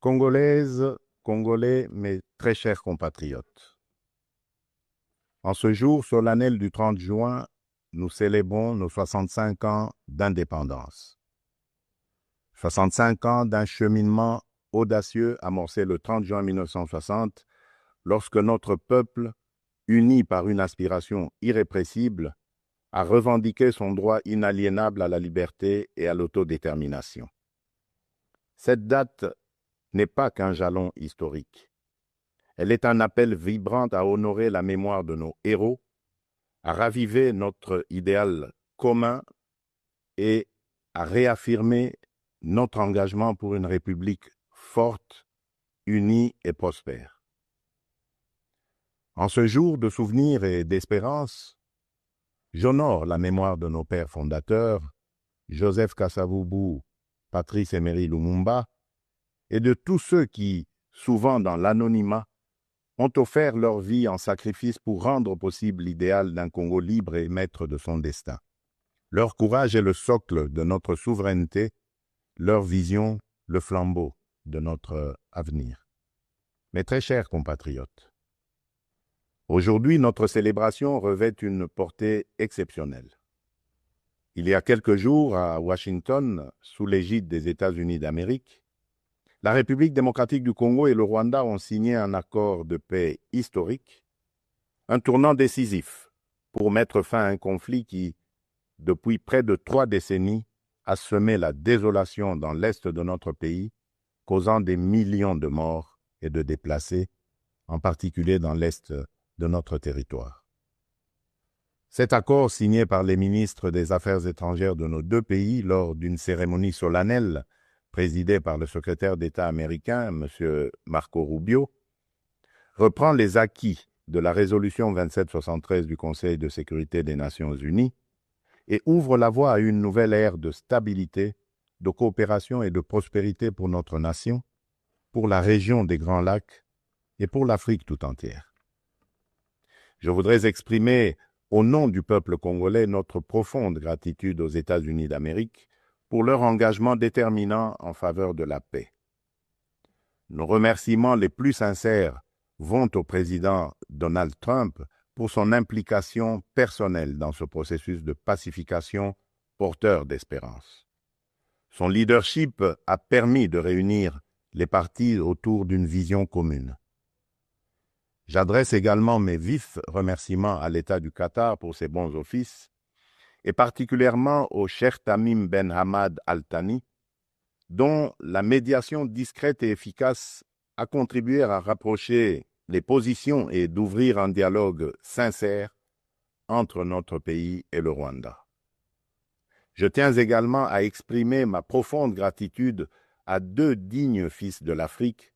Congolaises, Congolais, mes très chers compatriotes, en ce jour solennel du 30 juin, nous célébrons nos 65 ans d'indépendance. 65 ans d'un cheminement audacieux amorcé le 30 juin 1960, lorsque notre peuple, uni par une aspiration irrépressible, a revendiqué son droit inaliénable à la liberté et à l'autodétermination. Cette date n'est pas qu'un jalon historique. Elle est un appel vibrant à honorer la mémoire de nos héros, à raviver notre idéal commun et à réaffirmer notre engagement pour une République forte, unie et prospère. En ce jour de souvenir et d'espérance, j'honore la mémoire de nos pères fondateurs, Joseph Kasavubu, Patrice Emery Lumumba, et de tous ceux qui, souvent dans l'anonymat, ont offert leur vie en sacrifice pour rendre possible l'idéal d'un Congo libre et maître de son destin. Leur courage est le socle de notre souveraineté, leur vision, le flambeau de notre avenir. Mes très chers compatriotes, aujourd'hui, notre célébration revêt une portée exceptionnelle. Il y a quelques jours, à Washington, sous l'égide des États-Unis d'Amérique, la République démocratique du Congo et le Rwanda ont signé un accord de paix historique, un tournant décisif pour mettre fin à un conflit qui, depuis près de 3 décennies, a semé la désolation dans l'est de notre pays, causant des millions de morts et de déplacés, en particulier dans l'est de notre territoire. Cet accord, signé par les ministres des Affaires étrangères de nos deux pays lors d'une cérémonie solennelle présidée par le secrétaire d'État américain, M. Marco Rubio, reprend les acquis de la résolution 2773 du Conseil de sécurité des Nations unies et ouvre la voie à une nouvelle ère de stabilité, de coopération et de prospérité pour notre nation, pour la région des Grands Lacs et pour l'Afrique tout entière. Je voudrais exprimer au nom du peuple congolais notre profonde gratitude aux États-Unis d'Amérique pour leur engagement déterminant en faveur de la paix. Nos remerciements les plus sincères vont au président Donald Trump pour son implication personnelle dans ce processus de pacification porteur d'espérance. Son leadership a permis de réunir les partis autour d'une vision commune. J'adresse également mes vifs remerciements à l'État du Qatar pour ses bons offices, et particulièrement au Cheikh Tamim Ben Hamad Al Thani, dont la médiation discrète et efficace a contribué à rapprocher les positions et d'ouvrir un dialogue sincère entre notre pays et le Rwanda. Je tiens également à exprimer ma profonde gratitude à 2 dignes fils de l'Afrique,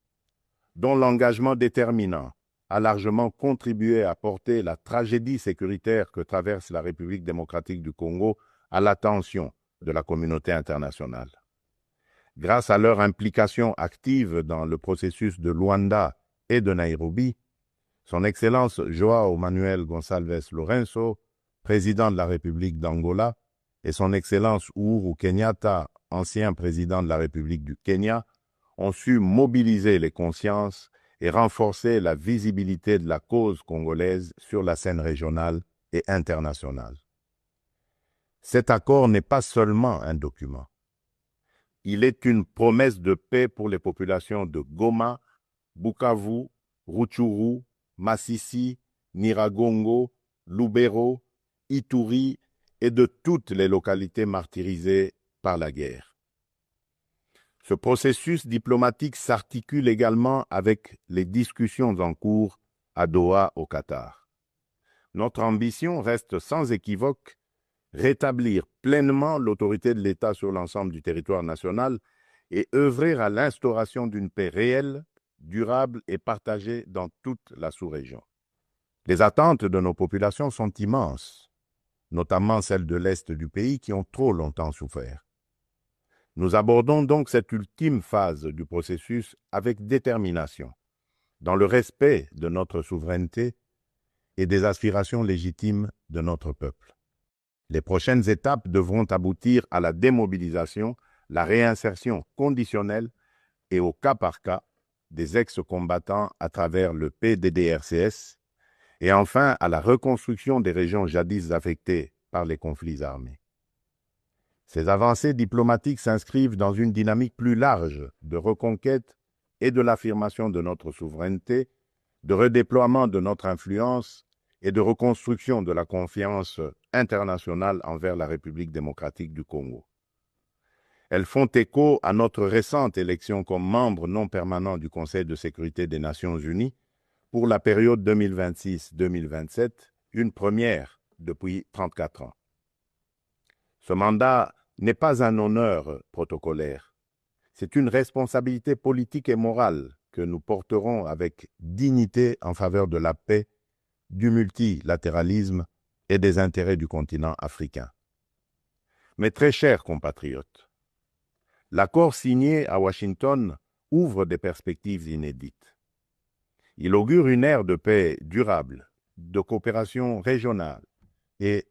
dont l'engagement déterminant a largement contribué à porter la tragédie sécuritaire que traverse la République démocratique du Congo à l'attention de la communauté internationale. Grâce à leur implication active dans le processus de Luanda et de Nairobi, Son Excellence João Manuel Gonçalves Lourenço, président de la République d'Angola, et Son Excellence Uhuru Kenyatta, ancien président de la République du Kenya, ont su mobiliser les consciences et renforcer la visibilité de la cause congolaise sur la scène régionale et internationale. Cet accord n'est pas seulement un document. Il est une promesse de paix pour les populations de Goma, Bukavu, Rutshuru, Masisi, Nyiragongo, Lubero, Ituri et de toutes les localités martyrisées par la guerre. Ce processus diplomatique s'articule également avec les discussions en cours à Doha, au Qatar. Notre ambition reste sans équivoque rétablir pleinement l'autorité de l'État sur l'ensemble du territoire national et œuvrer à l'instauration d'une paix réelle, durable et partagée dans toute la sous-région. Les attentes de nos populations sont immenses, notamment celles de l'Est du pays qui ont trop longtemps souffert. Nous abordons donc cette ultime phase du processus avec détermination, dans le respect de notre souveraineté et des aspirations légitimes de notre peuple. Les prochaines étapes devront aboutir à la démobilisation, la réinsertion conditionnelle et au cas par cas des ex-combattants à travers le PDDRCS et enfin à la reconstruction des régions jadis affectées par les conflits armés. Ces avancées diplomatiques s'inscrivent dans une dynamique plus large de reconquête et de l'affirmation de notre souveraineté, de redéploiement de notre influence et de reconstruction de la confiance internationale envers la République démocratique du Congo. Elles font écho à notre récente élection comme membre non permanent du Conseil de sécurité des Nations Unies pour la période 2026-2027, une première depuis 34 ans. Ce mandat n'est pas un honneur protocolaire, c'est une responsabilité politique et morale que nous porterons avec dignité en faveur de la paix, du multilatéralisme et des intérêts du continent africain. Mes très chers compatriotes, l'accord signé à Washington ouvre des perspectives inédites. Il augure une ère de paix durable, de coopération régionale et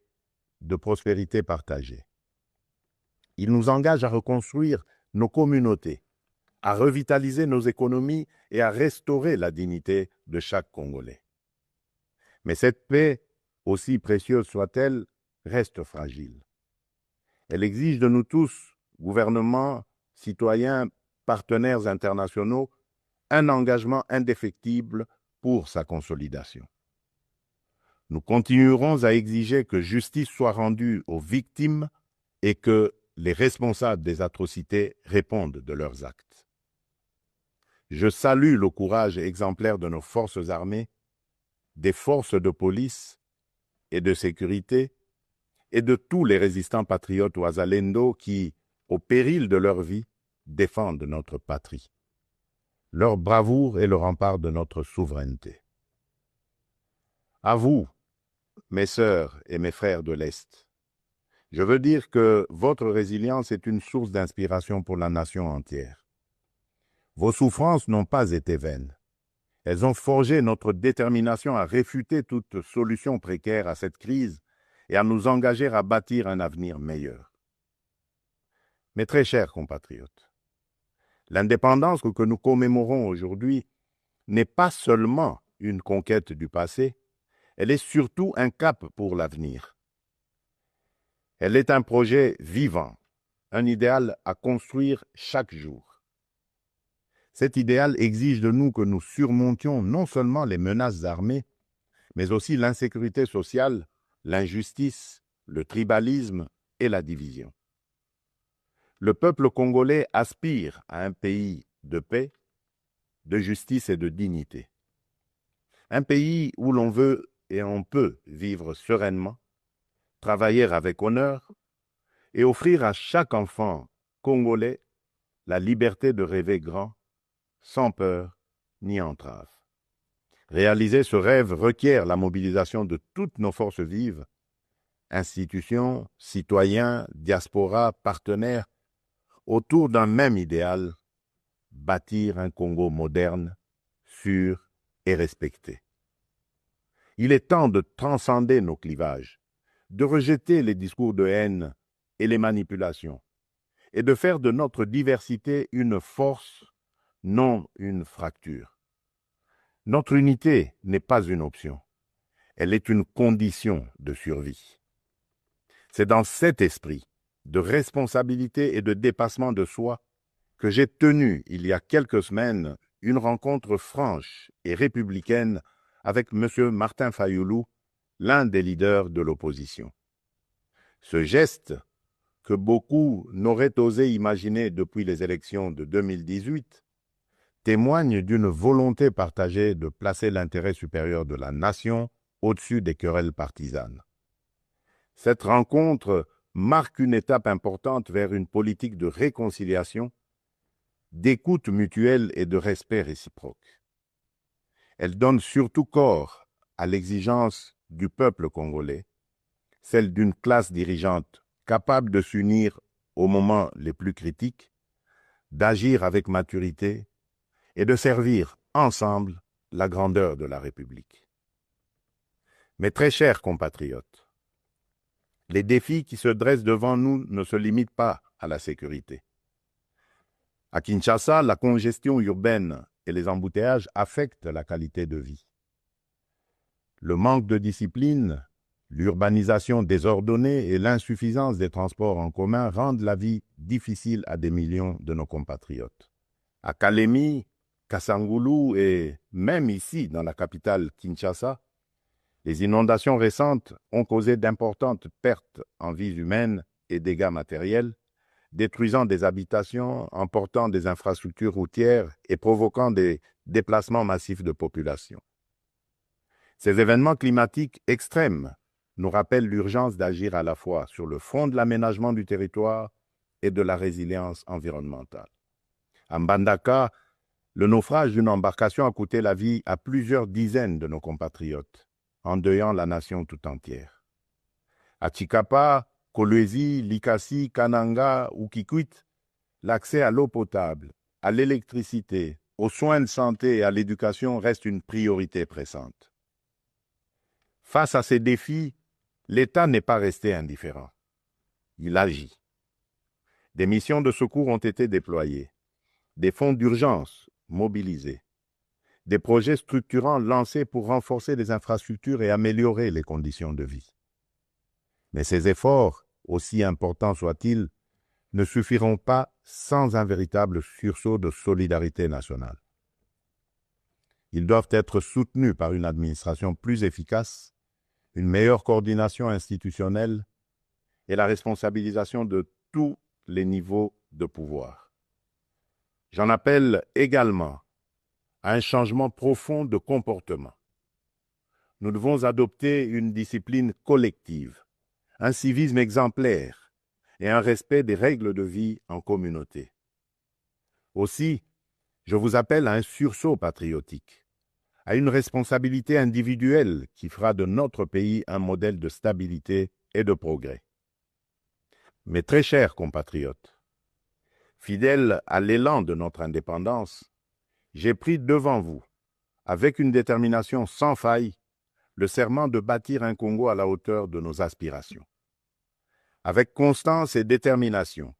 de prospérité partagée. Il nous engage à reconstruire nos communautés, à revitaliser nos économies et à restaurer la dignité de chaque Congolais. Mais cette paix, aussi précieuse soit-elle, reste fragile. Elle exige de nous tous, gouvernements, citoyens, partenaires internationaux, un engagement indéfectible pour sa consolidation. Nous continuerons à exiger que justice soit rendue aux victimes et que les responsables des atrocités répondent de leurs actes. Je salue le courage exemplaire de nos forces armées, des forces de police et de sécurité, et de tous les résistants patriotes ouazalendo qui, au péril de leur vie, défendent notre patrie. Leur bravoure est le rempart de notre souveraineté. À vous, mes sœurs et mes frères de l'Est, je veux dire que votre résilience est une source d'inspiration pour la nation entière. Vos souffrances n'ont pas été vaines. Elles ont forgé notre détermination à réfuter toute solution précaire à cette crise et à nous engager à bâtir un avenir meilleur. Mes très chers compatriotes, l'indépendance que nous commémorons aujourd'hui n'est pas seulement une conquête du passé, elle est surtout un cap pour l'avenir. Elle est un projet vivant, un idéal à construire chaque jour. Cet idéal exige de nous que nous surmontions non seulement les menaces armées, mais aussi l'insécurité sociale, l'injustice, le tribalisme et la division. Le peuple congolais aspire à un pays de paix, de justice et de dignité. Un pays où l'on veut et on peut vivre sereinement, travailler avec honneur et offrir à chaque enfant congolais la liberté de rêver grand, sans peur ni entrave. Réaliser ce rêve requiert la mobilisation de toutes nos forces vives, institutions, citoyens, diaspora, partenaires, autour d'un même idéal, bâtir un Congo moderne, sûr et respecté. Il est temps de transcender nos clivages, de rejeter les discours de haine et les manipulations, et de faire de notre diversité une force, non une fracture. Notre unité n'est pas une option, elle est une condition de survie. C'est dans cet esprit de responsabilité et de dépassement de soi que j'ai tenu, il y a quelques semaines, une rencontre franche et républicaine avec M. Martin Fayoulou, l'un des leaders de l'opposition. Ce geste, que beaucoup n'auraient osé imaginer depuis les élections de 2018, témoigne d'une volonté partagée de placer l'intérêt supérieur de la nation au-dessus des querelles partisanes. Cette rencontre marque une étape importante vers une politique de réconciliation, d'écoute mutuelle et de respect réciproque. Elle donne surtout corps à l'exigence du peuple congolais, celle d'une classe dirigeante capable de s'unir aux moments les plus critiques, d'agir avec maturité et de servir ensemble la grandeur de la République. Mes très chers compatriotes, les défis qui se dressent devant nous ne se limitent pas à la sécurité. À Kinshasa, la congestion urbaine et les embouteillages affectent la qualité de vie. Le manque de discipline, l'urbanisation désordonnée et l'insuffisance des transports en commun rendent la vie difficile à des millions de nos compatriotes. À Kalemi, Kassangulu et même ici, dans la capitale Kinshasa, les inondations récentes ont causé d'importantes pertes en vies humaines et dégâts matériels, détruisant des habitations, emportant des infrastructures routières et provoquant des déplacements massifs de population. Ces événements climatiques extrêmes nous rappellent l'urgence d'agir à la fois sur le front de l'aménagement du territoire et de la résilience environnementale. À Mbandaka, le naufrage d'une embarcation a coûté la vie à plusieurs dizaines de nos compatriotes, endeuillant la nation tout entière. À Tshikapa, Kolwezi, Likasi, Kananga ou Kikwit, l'accès à l'eau potable, à l'électricité, aux soins de santé et à l'éducation reste une priorité pressante. Face à ces défis, l'État n'est pas resté indifférent. Il agit. Des missions de secours ont été déployées, des fonds d'urgence mobilisés, des projets structurants lancés pour renforcer les infrastructures et améliorer les conditions de vie. Mais ces efforts, aussi importants soient-ils, ne suffiront pas sans un véritable sursaut de solidarité nationale. Ils doivent être soutenus par une administration plus efficace, une meilleure coordination institutionnelle et la responsabilisation de tous les niveaux de pouvoir. J'en appelle également à un changement profond de comportement. Nous devons adopter une discipline collective, un civisme exemplaire et un respect des règles de vie en communauté. Aussi, je vous appelle à un sursaut patriotique, à une responsabilité individuelle qui fera de notre pays un modèle de stabilité et de progrès. Mes très chers compatriotes, fidèles à l'élan de notre indépendance, j'ai pris devant vous, avec une détermination sans faille, le serment de bâtir un Congo à la hauteur de nos aspirations. Avec constance et détermination,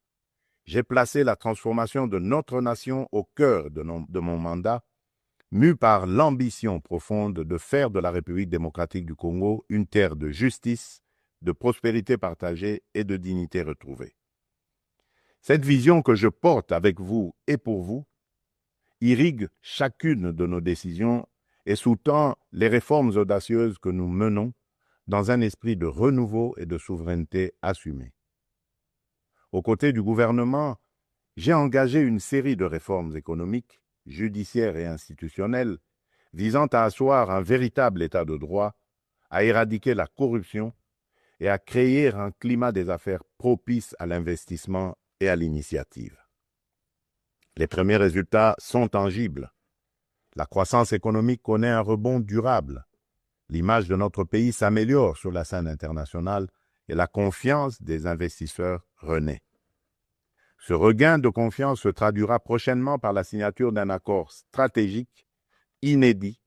j'ai placé la transformation de notre nation au cœur de mon mandat, mu par l'ambition profonde de faire de la République démocratique du Congo une terre de justice, de prospérité partagée et de dignité retrouvée. Cette vision que je porte avec vous et pour vous irrigue chacune de nos décisions et sous-tend les réformes audacieuses que nous menons dans un esprit de renouveau et de souveraineté assumée. Aux côtés du gouvernement, j'ai engagé une série de réformes économiques, judiciaires et institutionnelles visant à asseoir un véritable état de droit, à éradiquer la corruption et à créer un climat des affaires propice à l'investissement et à l'initiative. Les premiers résultats sont tangibles. La croissance économique connaît un rebond durable. L'image de notre pays s'améliore sur la scène internationale et la confiance des investisseurs renaît. Ce regain de confiance se traduira prochainement par la signature d'un accord stratégique inédit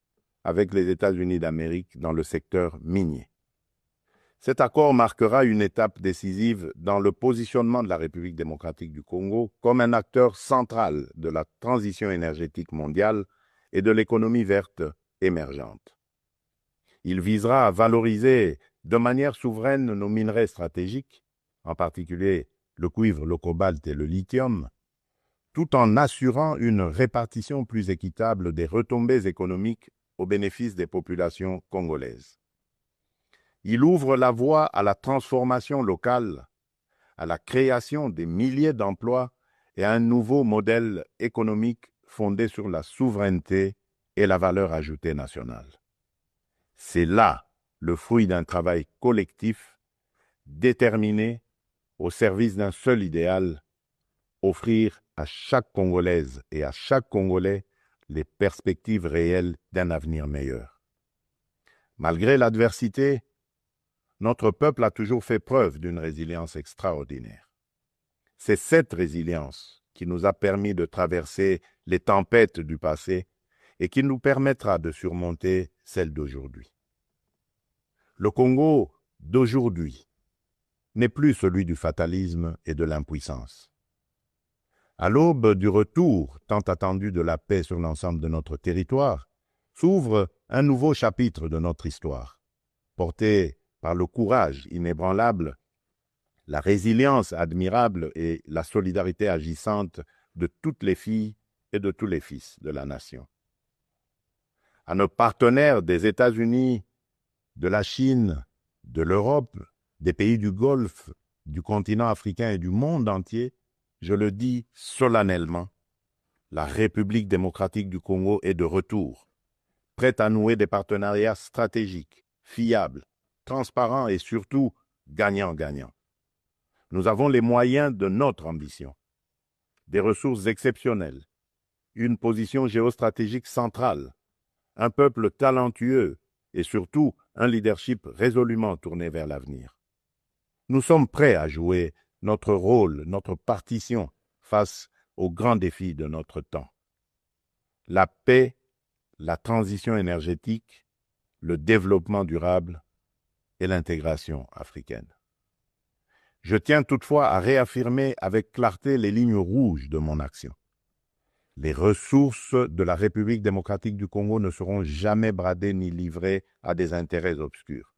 avec les États-Unis d'Amérique dans le secteur minier. Cet accord marquera une étape décisive dans le positionnement de la République démocratique du Congo comme un acteur central de la transition énergétique mondiale et de l'économie verte émergente. Il visera à valoriser de manière souveraine nos minerais stratégiques, en particulier le cuivre, le cobalt et le lithium, tout en assurant une répartition plus équitable des retombées économiques au bénéfice des populations congolaises. Il ouvre la voie à la transformation locale, à la création des milliers d'emplois et à un nouveau modèle économique fondé sur la souveraineté et la valeur ajoutée nationale. C'est là le fruit d'un travail collectif, déterminé, au service d'un seul idéal, offrir à chaque Congolaise et à chaque Congolais les perspectives réelles d'un avenir meilleur. Malgré l'adversité, notre peuple a toujours fait preuve d'une résilience extraordinaire. C'est cette résilience qui nous a permis de traverser les tempêtes du passé et qui nous permettra de surmonter celles d'aujourd'hui. Le Congo d'aujourd'hui n'est plus celui du fatalisme et de l'impuissance. À l'aube du retour tant attendu de la paix sur l'ensemble de notre territoire, s'ouvre un nouveau chapitre de notre histoire, porté par le courage inébranlable, la résilience admirable et la solidarité agissante de toutes les filles et de tous les fils de la nation. À nos partenaires des États-Unis, de la Chine, de l'Europe, des pays du Golfe, du continent africain et du monde entier, je le dis solennellement, la République démocratique du Congo est de retour, prête à nouer des partenariats stratégiques, fiables, transparents et surtout gagnant-gagnant. Nous avons les moyens de notre ambition, des ressources exceptionnelles, une position géostratégique centrale, un peuple talentueux et surtout un leadership résolument tourné vers l'avenir. Nous sommes prêts à jouer notre rôle, notre partition face aux grands défis de notre temps. La paix, la transition énergétique, le développement durable et l'intégration africaine. Je tiens toutefois à réaffirmer avec clarté les lignes rouges de mon action. Les ressources de la République démocratique du Congo ne seront jamais bradées ni livrées à des intérêts obscurs.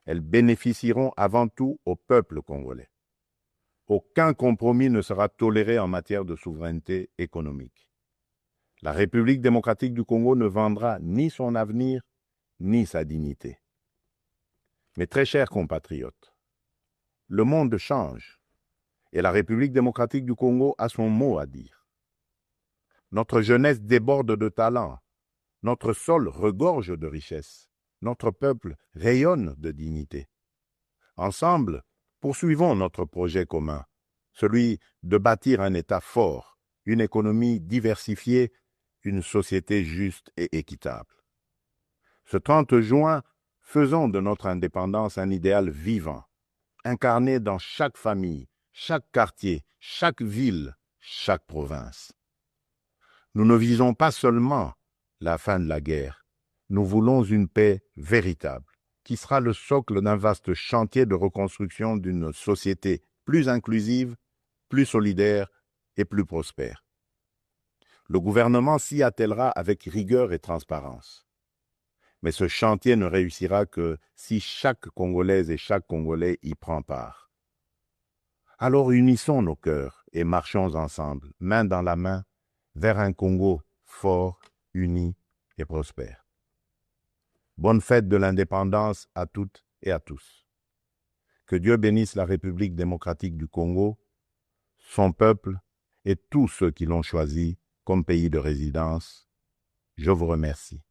Elles bénéficieront avant tout au peuple congolais. Aucun compromis ne sera toléré en matière de souveraineté économique. La République démocratique du Congo ne vendra ni son avenir, ni sa dignité. Mes très chers compatriotes, le monde change et la République démocratique du Congo a son mot à dire. Notre jeunesse déborde de talent, notre sol regorge de richesses, notre peuple rayonne de dignité. Ensemble, poursuivons notre projet commun, celui de bâtir un État fort, une économie diversifiée, une société juste et équitable. Ce 30 juin, faisons de notre indépendance un idéal vivant, incarné dans chaque famille, chaque quartier, chaque ville, chaque province. Nous ne visons pas seulement la fin de la guerre, nous voulons une paix véritable, qui sera le socle d'un vaste chantier de reconstruction d'une société plus inclusive, plus solidaire et plus prospère. Le gouvernement s'y attellera avec rigueur et transparence. Mais ce chantier ne réussira que si chaque Congolaise et chaque Congolais y prend part. Alors unissons nos cœurs et marchons ensemble, main dans la main, vers un Congo fort, uni et prospère. Bonne fête de l'indépendance à toutes et à tous. Que Dieu bénisse la République démocratique du Congo, son peuple et tous ceux qui l'ont choisi comme pays de résidence. Je vous remercie.